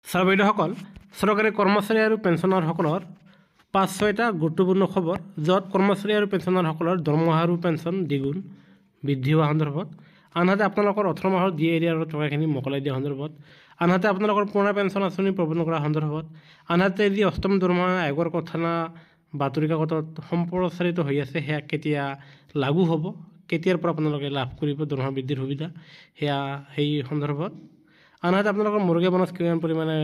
Sir বাইদেউসকল, চৰকাৰী কৰ্মচাৰী আৰু পেঞ্চনাৰসকলৰ ৫-৬টা গুৰুত্বপূৰ্ণ খবৰ, য'ত কৰ্মচাৰী আৰু পেঞ্চনাৰসকলৰ দৰমহা আৰু পেঞ্চন দ্বিগুণ বৃদ্ধি হোৱা সন্দৰ্ভত, আনহাতে আপোনালোকৰ 18 মাহৰ ডি এৰিয়াৰৰ টকাখিনি মোকলাই দিয়া সন্দৰ্ভত, আনহাতে আপোনালোকৰ পুৰণা পেঞ্চন আঁচনি প্ৰৱৰ্তন কৰা সন্দৰ্ভত, আনহাতে যি অষ্টম দৰমহা আয়োগৰ কথা বাতৰি কাকতত সম্প্ৰচাৰিত হৈ আছে, সেয়া কেতিয়া লাগু হ'ব, কেতিয়াৰ পৰা আপোনালোকে লাভ কৰিব দৰমহা বৃদ্ধিৰ সুবিধা, সেয়া সেই সন্দৰ্ভত, আনহাতে আপোনালোকৰ মুৰ্গী বনছ কিমান পৰিমাণে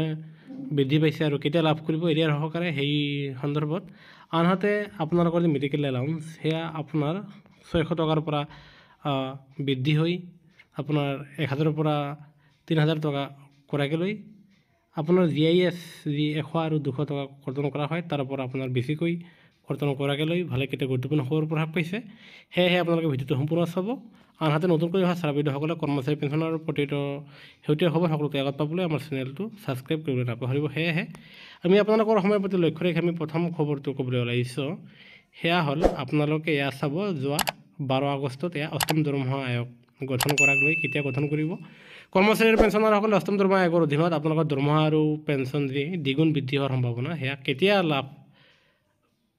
বৃদ্ধি পাইছে আৰু কেতিয়া লাভ কৰিব এৰিয়াৰ সহকাৰে সেই সন্দৰ্ভত, আনহাতে আপোনালোকৰ যি মেডিকেল এলাউন্স সেয়া আপোনাৰ 600 টকাৰ পৰা বৃদ্ধি হৈ আপোনাৰ 1000ৰ পৰা 3000 টকা কৰাকৈ লৈ আপোনাৰ GIS যি 100 আৰু 200 টকা কৰ্তন কৰা হয় তাৰ পৰা আপোনাৰ বেছিকৈ কৰ্তন কৰাকৈ লৈ ভালেকেইটা গুৰুত্বপূৰ্ণ খবৰ প্ৰভাৱ পাইছে। সেয়েহে আপোনালোকে ভিডিঅ'টো সম্পূৰ্ণ চাব। আনহাতে নতুনকৈ অহা ছাৰ বাইদেউসকলে কৰ্মচাৰী পেঞ্চনৰ প্ৰতিটো শেহতীয়া খবৰ সকলোতে আগত পাবলৈ আমাৰ চেনেলটো ছাবস্ক্ৰাইব কৰিবলৈ নাপাহৰিব। সেয়েহে আমি আপোনালোকৰ সময়ৰ প্ৰতি লক্ষ্য ৰাখি আমি প্ৰথম খবৰটো ক'বলৈ ওলাইছোঁ, সেয়া হ'ল আপোনালোকে এয়া চাব, যোৱা 12 আগষ্টত এয়া অষ্টম দৰমহা আয়োগ গঠন কৰাক লৈ কেতিয়া গঠন কৰিব। কৰ্মচাৰী আৰু পেঞ্চনাৰসকলে অষ্টম দৰমহা আয়োগৰ অধীনত আপোনালোকৰ দৰমহা আৰু পেঞ্চন যি দ্বিগুণ বৃদ্ধি হোৱাৰ সম্ভাৱনা সেয়া কেতিয়া লাভ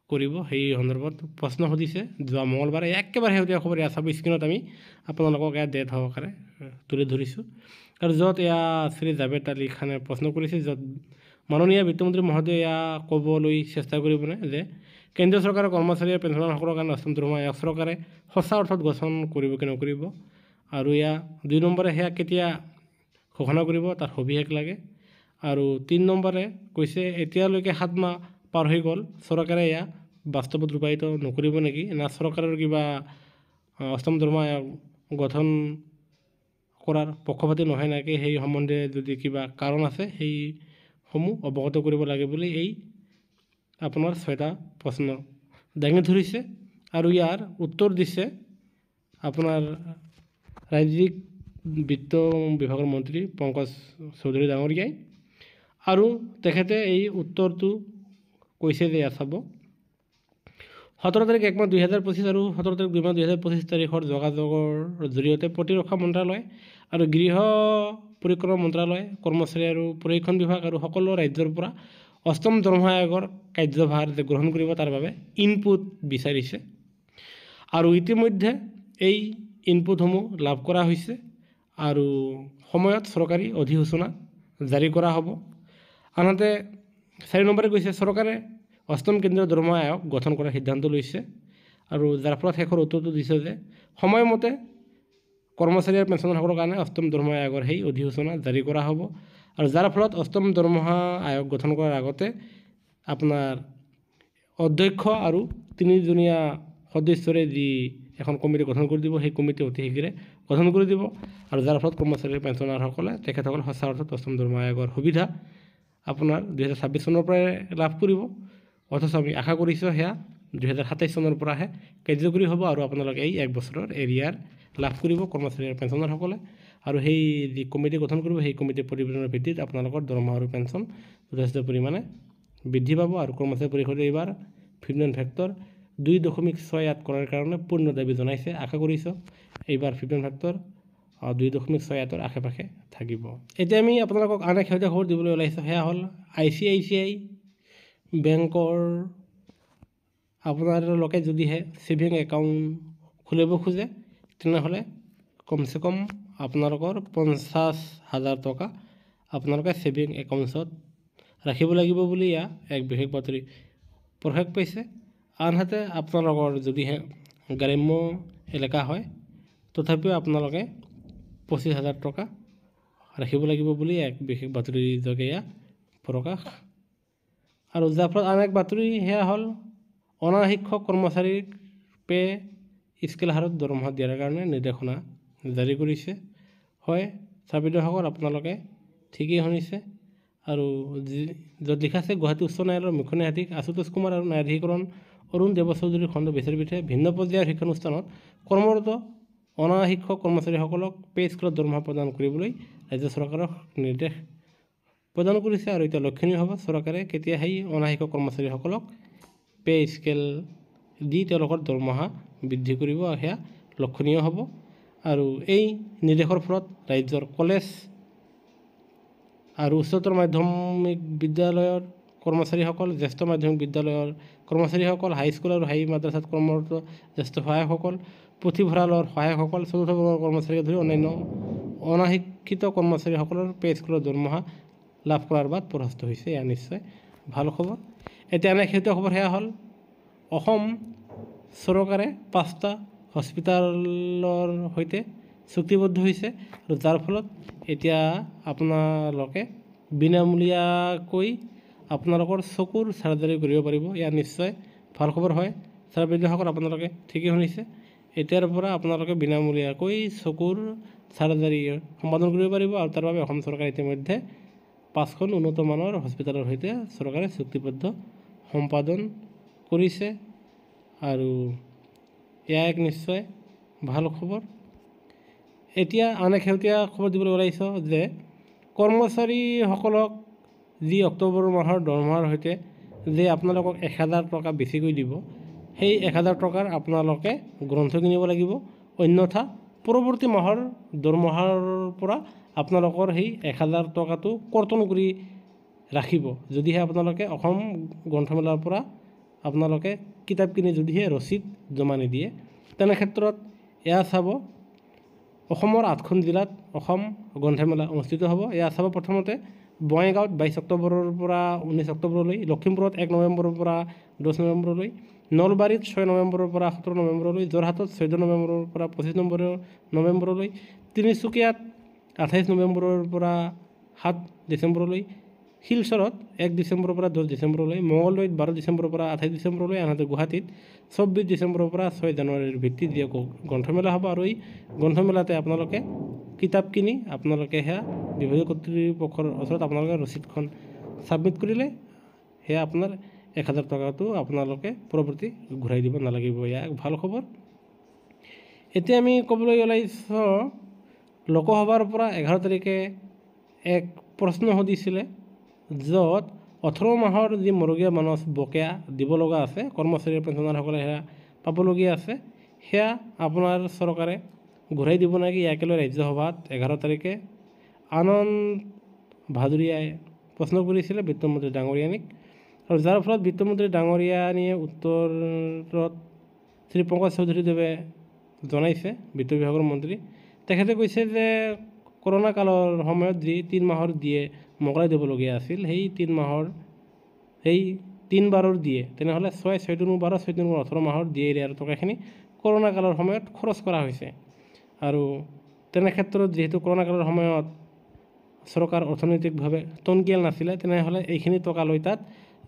কৰিব সেই সন্দৰ্ভত প্ৰশ্ন সুধিছে। যোৱা মঙলবাৰে একেবাৰে শেহতীয়া খবৰ এয়া চাব, স্ক্ৰীণত আমি আপোনালোকক এয়া ডেট সহকাৰে তুলি ধৰিছোঁ। আৰু য'ত এয়া শ্ৰী জাভেদ আলী খানে প্ৰশ্ন কৰিছে, য'ত মাননীয় বিত্তমন্ত্ৰী মহোদয়ে এয়া ক'বলৈ চেষ্টা কৰিবনে যে কেন্দ্ৰীয় চৰকাৰৰ কৰ্মচাৰী আৰু পেঞ্চনাৰসকলৰ কাৰণে অষ্টম দৰমহা আয়োগ চৰকাৰে সঁচা অৰ্থত গঠন কৰিব কি নকৰিব, আৰু এয়া 2 নম্বৰে সেয়া কেতিয়া ঘোষণা কৰিব তাৰ সবিশেষ লাগে। আৰু 3 নম্বৰে কৈছে এতিয়ালৈকে 7 মাহ পাৰ হৈ গ'ল, চৰকাৰে এয়া বাস্তৱত ৰূপায়িত নকৰিব নেকি, না চৰকাৰৰ কিবা অষ্টম দৰমহা আয়োগ গঠন কৰাৰ পক্ষপাতি নহয় নেকি, সেই সম্বন্ধে যদি কিবা কাৰণ আছে সেইসমূহ অৱগত কৰিব লাগে বুলি এই আপোনাৰ 6টা প্ৰশ্ন দাঙি ধৰিছে। আৰু ইয়াৰ উত্তৰ দিছে আপোনাৰ ৰাজ্যিক বিত্ত বিভাগৰ মন্ত্ৰী পংকজ চৌধুৰী ডাঙৰীয়াই। আৰু তেখেতে এই উত্তৰটো কৈছে যে চাব, 17 তাৰিখ 1 মাহ 2025 আৰু 17 তাৰিখ 2 মাহ 2025 তাৰিখৰ যোগাযোগৰ জৰিয়তে প্ৰতিৰক্ষা মন্ত্ৰালয় আৰু গৃহ পৰিক্ৰমা মন্ত্ৰালয়, কৰ্মচাৰী আৰু প্ৰশিক্ষণ বিভাগ আৰু সকলো ৰাজ্যৰ পৰা অষ্টম দৰমহা আয়োগৰ কাৰ্যভাৰ যে গ্ৰহণ কৰিব তাৰ বাবে ইনপুট বিচাৰিছে। আৰু ইতিমধ্যে এই ইনপুটসমূহ লাভ কৰা হৈছে আৰু সময়ত চৰকাৰী অধিসূচনা জাৰি কৰা হ'ব। আনহাতে 4 নম্বৰে কৈছে চৰকাৰে অষ্টম কেন্দ্ৰীয় দৰমহা আয়োগ গঠন কৰাৰ সিদ্ধান্ত লৈছে, আৰু যাৰ ফলত শেষৰ উত্তৰটো দিছে যে সময়মতে কৰ্মচাৰী আৰু পেঞ্চনাৰসকলৰ কাৰণে অষ্টম দৰমহা আয়োগৰ সেই অধিসূচনা জাৰি কৰা হ'ব। আৰু যাৰ ফলত অষ্টম দৰমহা আয়োগ গঠন কৰাৰ আগতে আপোনাৰ অধ্যক্ষ আৰু 3জনীয়া সদস্যৰে যি এখন কমিটি গঠন কৰি দিব, সেই কমিটি অতি শীঘ্ৰে গঠন কৰি দিব, আৰু যাৰ ফলত কৰ্মচাৰী পেঞ্চনাৰসকলে তেখেতসকলে সঁচা অৰ্থত অষ্টম দৰমহা আয়োগৰ সুবিধা আপোনাৰ 2026 চনৰ পৰাই লাভ কৰিব। অথচ আমি আশা কৰিছোঁ সেয়া 2027 চনৰ পৰাহে কাৰ্যকৰী হ'ব, আৰু আপোনালোকে এই 1 বছৰৰ এৰিয়াৰ লাভ কৰিব কৰ্মচাৰী আৰু পেঞ্চনাৰসকলে। আৰু সেই যি কমিটি গঠন কৰিব, সেই কমিটিৰ প্ৰতিবেদনৰ ভিত্তিত আপোনালোকৰ দৰমহা আৰু পেঞ্চন যথেষ্ট পৰিমাণে বৃদ্ধি পাব। আৰু কৰ্মচাৰী পৰিষদে এইবাৰ ফিটমেণ্ট ফেক্টৰ 2.68 কৰাৰ কাৰণে পূৰ্ণ দাবী জনাইছে। আশা কৰিছোঁ এইবাৰ ফিটমেণ্ট ফেক্টৰ 2.68ৰ আশে-পাশে থাকিব। এতিয়া আমি আপোনালোকক আন এক শেহতীয়া খবৰ দিবলৈ ওলাইছোঁ, সেয়া হ'ল ICICI বেংকৰ আপোনালোকে যদিহে ছেভিং একাউণ্ট খুলিব খোজে তেনেহ'লে কমচে কম আপোনালোকৰ 50,000 টকা আপোনালোকে ছেভিং একাউণ্টছত ৰাখিব লাগিব বুলি এয়া এক বিশেষ বাতৰি প্ৰকাশ পাইছে। আনহাতে আপোনালোকৰ যদিহে গ্ৰাম্য এলেকা হয় তথাপিও আপোনালোকে 25,000 টকা ৰাখিব লাগিব বুলি এক বিশেষ বাতৰিযোগে এয়া প্ৰকাশ। আৰু যাৰ ফলত আন এক বাতৰি সেয়া হ'ল অনা শিক্ষক কৰ্মচাৰীক পে স্কেল হাৰত দৰমহা দিয়াৰ কাৰণে নিৰ্দেশনা জাৰি কৰিছে। হয় ছাৰ বাইদেউসকল, আপোনালোকে ঠিকেই শুনিছে। আৰু য'ত লিখা আছে গুৱাহাটী উচ্চ ন্যায়ালয়ৰ মুখ্য ন্যায়াধীশ আশুতোষ কুমাৰ আৰু ন্যায়াধীকৰণ অৰুণ দেৱ চৌধুৰীৰ খণ্ড বিচাৰপীঠে ভিন্ন পৰ্যায়ৰ শিক্ষানুষ্ঠানত কৰ্মৰত অনা শিক্ষক কৰ্মচাৰীসকলক পে স্কেলত দৰমহা প্ৰদান কৰিবলৈ ৰাজ্য চৰকাৰক নিৰ্দেশ প্ৰদান কৰিছে। আৰু এতিয়া লক্ষণীয় হ'ব চৰকাৰে কেতিয়া সেই অনা শিক্ষক কৰ্মচাৰীসকলক পে স্কেল দি তেওঁলোকৰ দৰমহা বৃদ্ধি কৰিব, সেয়া লক্ষণীয় হ'ব। আৰু এই নিৰ্দেশৰ ফলত ৰাজ্যৰ কলেজ আৰু উচ্চতৰ মাধ্যমিক বিদ্যালয়ৰ কৰ্মচাৰীসকল, জ্যেষ্ঠ মাধ্যমিক বিদ্যালয়ৰ কৰ্মচাৰীসকল, হাইস্কুল আৰু হাই মাদ্ৰাছাত কৰ্মৰত জ্যেষ্ঠ সহায়কসকল, পুথিভঁৰালৰ সহায়কসকল, চতুৰ্থ বৰ্গৰ কৰ্মচাৰীকে ধৰি অন্যান্য অনাশিক্ষিত কৰ্মচাৰীসকলৰ পে স্কুলৰ দৰমহা লাভ কৰাৰ বাদ পৰাস্ত হৈছে। এয়া নিশ্চয় ভাল খবৰ। এতিয়া এনে শেহতীয়া খবৰ সেয়া হ'ল অসম চৰকাৰে 5টা হস্পিটেলৰ সৈতে চুক্তিবদ্ধ হৈছে আৰু যাৰ ফলত এতিয়া আপোনালোকে বিনামূলীয়াকৈ আপোনালোকৰ চকুৰ চাৰ্জাৰী কৰিব পাৰিব। এয়া নিশ্চয় ভাল খবৰ হয়। ছাৰ বাইদেউসকল, আপোনালোকে ঠিকেই শুনিছে। এতিয়াৰ পৰা আপোনালোকে বিনামূলীয়াকৈ চকুৰ চাৰ্জাৰী সম্পাদন কৰিব পাৰিব আৰু তাৰ বাবে অসম চৰকাৰে ইতিমধ্যে 5খন উন্নত মানৰ হস্পিটেলৰ সৈতে চৰকাৰে চুক্তিবদ্ধ সম্পাদন কৰিছে আৰু এয়া এক নিশ্চয় ভাল খবৰ। এতিয়া আন এক শেহতীয়া খবৰ দিবলৈ ওলাইছোঁ যে কৰ্মচাৰীসকলক যি অক্টোবৰ মাহৰ দৰমহাৰ সৈতে যে আপোনালোকক 1000 টকা বেছিকৈ দিব, সেই 1000 টকাৰ আপোনালোকে গ্ৰন্থ কিনিব লাগিব, অন্যথা পৰৱৰ্তী মাহৰ দৰমহাৰ পৰা আপোনালোকৰ সেই 1000 টকাটো কৰ্তন কৰি ৰাখিব, যদিহে আপোনালোকে অসম গ্ৰন্থমেলাৰ পৰা আপোনালোকে কিতাপ কিনি যদিহে ৰচিদ জমা নিদিয়ে। তেনে ক্ষেত্ৰত এয়া চাব, অসমৰ 8খন জিলাত অসম গ্ৰন্থমেলা অনুষ্ঠিত হ'ব। এয়া চাব প্ৰথমতে বঙাইগাঁৱত 22 অক্টোবৰৰ পৰা 19 অক্টোবৰলৈ, লখিমপুৰত 1 নৱেম্বৰৰ পৰা 10 নৱেম্বৰলৈ, নলবাৰীত 6 নৱেম্বৰৰ পৰা 17 নৱেম্বৰলৈ, যোৰহাটত 14 নৱেম্বৰৰ পৰা 25 নৱেম্বৰলৈ, তিনিচুকীয়াত 28 নৱেম্বৰৰ পৰা 7 ডিচেম্বৰলৈ, শিলচৰত 1 ডিচেম্বৰৰ পৰা 10 ডিচেম্বৰলৈ, মঙলদৈত 12 ডিচেম্বৰৰ পৰা 28 ডিচেম্বৰলৈ, আনহাতে গুৱাহাটীত 24 ডিচেম্বৰৰ পৰা 6 জানুৱাৰীৰ ভিত্তিত যি গ্ৰন্থমেলা হ'ব। আৰু এই গ্ৰন্থমেলাতে আপোনালোকে কিতাপ কিনি আপোনালোকে সেয়া বিভাগীয় কৰ্তৃপক্ষৰ ওচৰত আপোনালোকে ৰচিদখন ছাবমিট কৰিলে সেয়া আপোনাৰ 1000 টকাটো আপোনালোকে পৰৱৰ্তী ঘূৰাই দিব নালাগিব। এয়া এক ভাল খবৰ। এতিয়া আমি ক'বলৈ ওলাইছোঁ লোকসভাৰ পৰা 11 তাৰিখে এক প্ৰশ্ন সুধিছিলে, য'ত 18 মাহৰ যি মৰগীয়া মানচ বকেয়া দিব লগা আছে, কৰ্মচাৰী পেঞ্চনাৰসকলে সেয়া পাবলগীয়া আছে, সেয়া আপোনাৰ চৰকাৰে ঘূৰাই দিব নেকি? ইয়াকে লৈ ৰাজ্যসভাত 11 তাৰিখে আনন্দ ভাদুৰীয়াই প্ৰশ্ন কৰিছিলে বিত্তমন্ত্ৰী ডাঙৰীয়ানীক, আৰু যাৰ ফলত বিত্তমন্ত্ৰী ডাঙৰীয়ানীয়ে উত্তৰত শ্ৰী পংকজ চৌধুৰীদেৱে জনাইছে, বিত্ত বিভাগৰ মন্ত্ৰী, তেখেতে কৈছে যে কৰোণা কালৰ সময়ত যি 3 মাহৰ দিয়ে মোকলাই দিবলগীয়া আছিল, সেই 3 বাৰৰ দিয়ে, তেনেহ'লে 6, 6 × 12, 6 × 18 মাহৰ দিয়ে আৰু টকাখিনি কৰোণা কালৰ সময়ত খৰচ কৰা হৈছে। আৰু তেনে ক্ষেত্ৰত যিহেতু কৰোণা কালৰ সময়ত চৰকাৰ অৰ্থনৈতিকভাৱে টনকিয়াল নাছিলে, তেনেহ'লে এইখিনি টকা লৈ তাত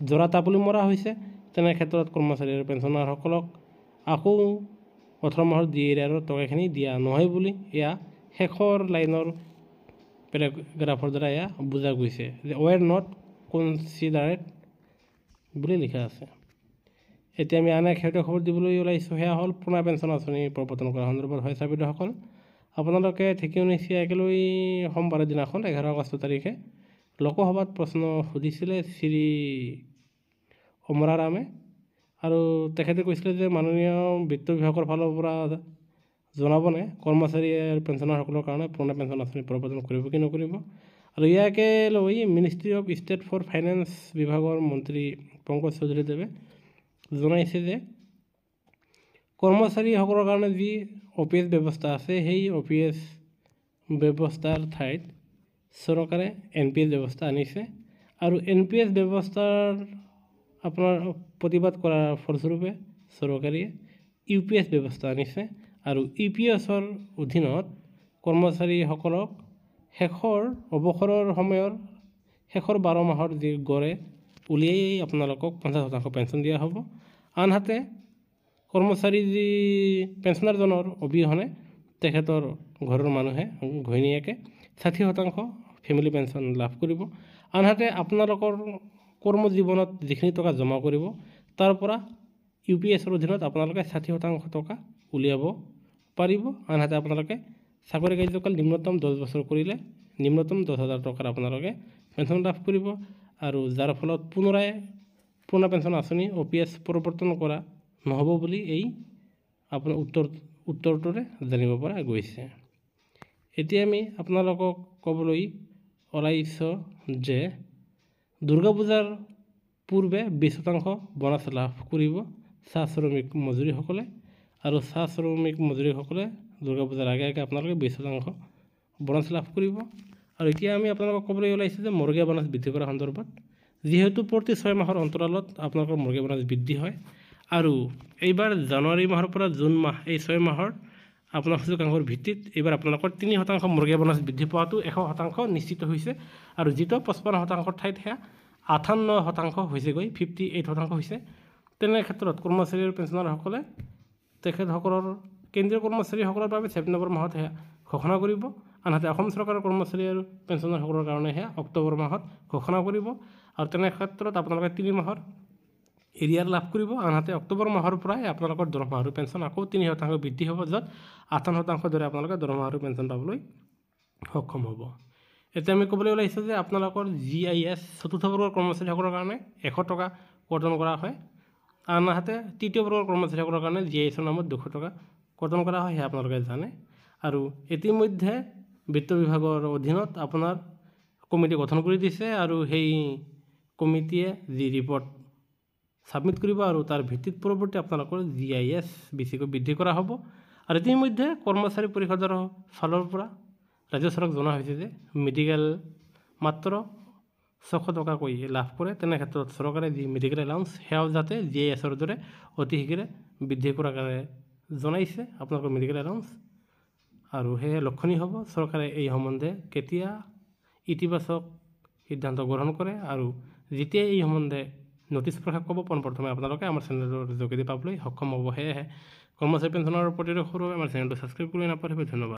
জৰা তাপলি মৰা হৈছে। তেনে ক্ষেত্ৰত কৰ্মচাৰী আৰু পেঞ্চনাৰসকলক আকৌ 18 মাহৰ দিয়ে আৰু টকাখিনি দিয়া নহয় বুলি এয়া শেষৰ লাইনৰ পেৰাগ্ৰাফৰ দ্বাৰা এয়া বুজা গৈছে যে ৱেৰ নট কনচিডাৰেড বুলি লিখা আছে। এতিয়া আমি আন এক শেহতীয়া খবৰ দিবলৈ ওলাইছোঁ, সেয়া হ'ল পুৰণা পেঞ্চন আঁচনি প্ৰৱৰ্তন কৰা সন্দৰ্ভত। হয় ছাৰ বাইদেউসকল, আপোনালোকে ঠিকেই শুনিছে। একেলৈ সোমবাৰৰ দিনাখন 11 আগষ্ট তাৰিখে লোকসভাত প্ৰশ্ন সুধিছিলে শ্ৰী অমৰাৰামে, আৰু তেখেতে কৈছিলে যে মাননীয় বিত্ত বিভাগৰ ফালৰ পৰা জনাবনে কৰ্মচাৰী আৰু পেঞ্চনাৰসকলৰ কাৰণে পুৰণা পেঞ্চন আঁচনি প্ৰৱৰ্তন কৰিব কি নকৰিব। আৰু ইয়াকে লৈ ministry of state for finance বিভাগৰ মন্ত্ৰী পংকজ চৌধুৰীদেৱে জনাইছে যে কৰ্মচাৰীসকলৰ কাৰণে যি OPS ব্যৱস্থা আছে, সেই OPS ব্যৱস্থাৰ ঠাইত চৰকাৰে NPS ব্যৱস্থা আনিছে, আৰু NPS ব্যৱস্থাৰ আপোনাৰ প্ৰতিবাদ কৰাৰ ফলস্বৰূপে চৰকাৰে UPS ব্যৱস্থা আনিছে, আৰু UPSৰ অধীনত কৰ্মচাৰীসকলক শেষৰ অৱসৰৰ সময়ৰ শেষৰ 12 মাহৰ যি গড়ে উলিয়াই আপোনালোকক 50% পেঞ্চন দিয়া হ'ব। আনহাতে কৰ্মচাৰী যি পেঞ্চনাৰজনৰ অবিহনে তেখেতৰ ঘৰৰ মানুহে ঘৈণীয়েকে 60% ফেমিলি পেঞ্চন লাভ কৰিব। আনহাতে আপোনালোকৰ কৰ্মজীৱনত যিখিনি টকা জমা কৰিব, তাৰ পৰা UPSৰ অধীনত আপোনালোকে 60% টকা উলিয়াব পাৰিব। আনহাতে আপোনালোকে চাকৰি কাৰ্যকাল নিম্নতম 10 বছৰ কৰিলে নিম্নতম 10,000 টকাৰ আপোনালোকে পেঞ্চন লাভ কৰিব, আৰু যাৰ ফলত পুনৰাই পুৰণা পেঞ্চন আঁচনি OPS প্ৰৱৰ্তন কৰা নহ'ব বুলি এই আপোনাৰ উত্তৰটোৰে জানিব পৰা গৈছে। এতিয়া আমি আপোনালোকক ক'বলৈ ওলাইছোঁ যে দুৰ্গা পূজাৰ পূৰ্বে 20% বোনাছ লাভ কৰিব চাহ শ্ৰমিক মজুৰিসকলে, আৰু চাহ শ্ৰমিক মজুৰিসকলে দুৰ্গা পূজাৰ আগে আগে আপোনালোকে 20% বোনাছ লাভ কৰিব। আৰু এতিয়া আমি আপোনালোকক ক'বলৈ ওলাইছোঁ যে মৰ্গীয়া বোনাছ বৃদ্ধি কৰাৰ সন্দৰ্ভত, যিহেতু প্ৰতি 6 মাহৰ অন্তৰালত আপোনালোকৰ মৰ্গীয়া বোনাছ বৃদ্ধি হয়, আৰু এইবাৰ জানুৱাৰী মাহৰ পৰা জুন মাহ এই 6 মাহৰ আপোনাৰ সূচকাংকৰ ভিত্তিত এইবাৰ আপোনালোকৰ 3% মৰ্গীয়া বোনাছ বৃদ্ধি পোৱাটো 100% নিশ্চিত হৈছে, আৰু যিটো 55% ঠাইত সেয়া 58% হৈছেগৈ, 58% হৈছে। তেনে ক্ষেত্ৰত কৰ্মচাৰী আৰু পেঞ্চনাৰসকলে তেখেতসকলৰ কেন্দ্ৰীয় কৰ্মচাৰীসকলৰ বাবে ছেপ্টেম্বৰ মাহত সেয়া ঘোষণা কৰিব, আনহাতে অসম চৰকাৰৰ কৰ্মচাৰী আৰু পেঞ্চনাৰসকলৰ কাৰণে সেয়া অক্টোবৰ মাহত ঘোষণা কৰিব। আৰু তেনে ক্ষেত্ৰত আপোনালোকে 3 মাহৰ এৰিয়াৰ লাভ কৰিব, আনহাতে অক্টোবৰ মাহৰ পৰাই আপোনালোকৰ দৰমহা আৰু পেঞ্চন আকৌ 3% বৃদ্ধি হ'ব, য'ত 58% দৰে আপোনালোকে দৰমহা আৰু পেঞ্চন পাবলৈ সক্ষম হ'ব। এতিয়া আমি ক'বলৈ ওলাইছোঁ যে আপোনালোকৰ GIS চতুৰ্থ বৰ্গৰ কৰ্মচাৰীসকলৰ কাৰণে 100 টকা কৰ্তন কৰা হয়, আনহাতে তৃতীয় বৰ্গৰ কৰ্মচাৰীসকলৰ কাৰণে GISৰ নামত 200 টকা কৰ্তন কৰা হয়, সেয়া আপোনালোকে জানে। আৰু ইতিমধ্যে বিত্ত বিভাগৰ অধীনত আপোনাৰ কমিটি গঠন কৰি দিছে, আৰু সেই কমিটিয়ে যি ৰিপৰ্ট ছাবমিট কৰিব, আৰু তাৰ ভিত্তিত পৰৱৰ্তী আপোনালোকৰ GIS বেছিকৈ বৃদ্ধি কৰা হ'ব। আৰু ইতিমধ্যে কৰ্মচাৰী পৰিষদৰ ফালৰ পৰা ৰাজ্য চৰকাৰক জনোৱা হৈছে যে মেডিকেল মাত্ৰ 600 টকাকৈ লাভ কৰে, তেনে ক্ষেত্ৰত চৰকাৰে যি মেডিকেল এলাউন্স সেয়াও যাতে GISৰ দৰে অতি শীঘ্ৰে বৃদ্ধি কৰাৰ কাৰণে জনাইছে আপোনালোকৰ মেডিকেল এলাউন্স, আৰু সেয়ে লক্ষণীয় হ'ব চৰকাৰে এই সম্বন্ধে কেতিয়া ইতিবাচক সিদ্ধান্ত গ্ৰহণ কৰে, আৰু যেতিয়াই এই সম্বন্ধে নটিছ প্ৰকাশ কৰিব পোনপ্ৰথমে আপোনালোকে আমাৰ চেনেলৰ যোগেদি পাবলৈ সক্ষম হ'ব। সেয়েহে কৰ্মচাৰী পেঞ্চনৰ প্ৰতিটো সৰু আমাৰ চেনেলটো ছাবস্ক্ৰাইব কৰি নাপাহৰিব। ধন্যবাদ।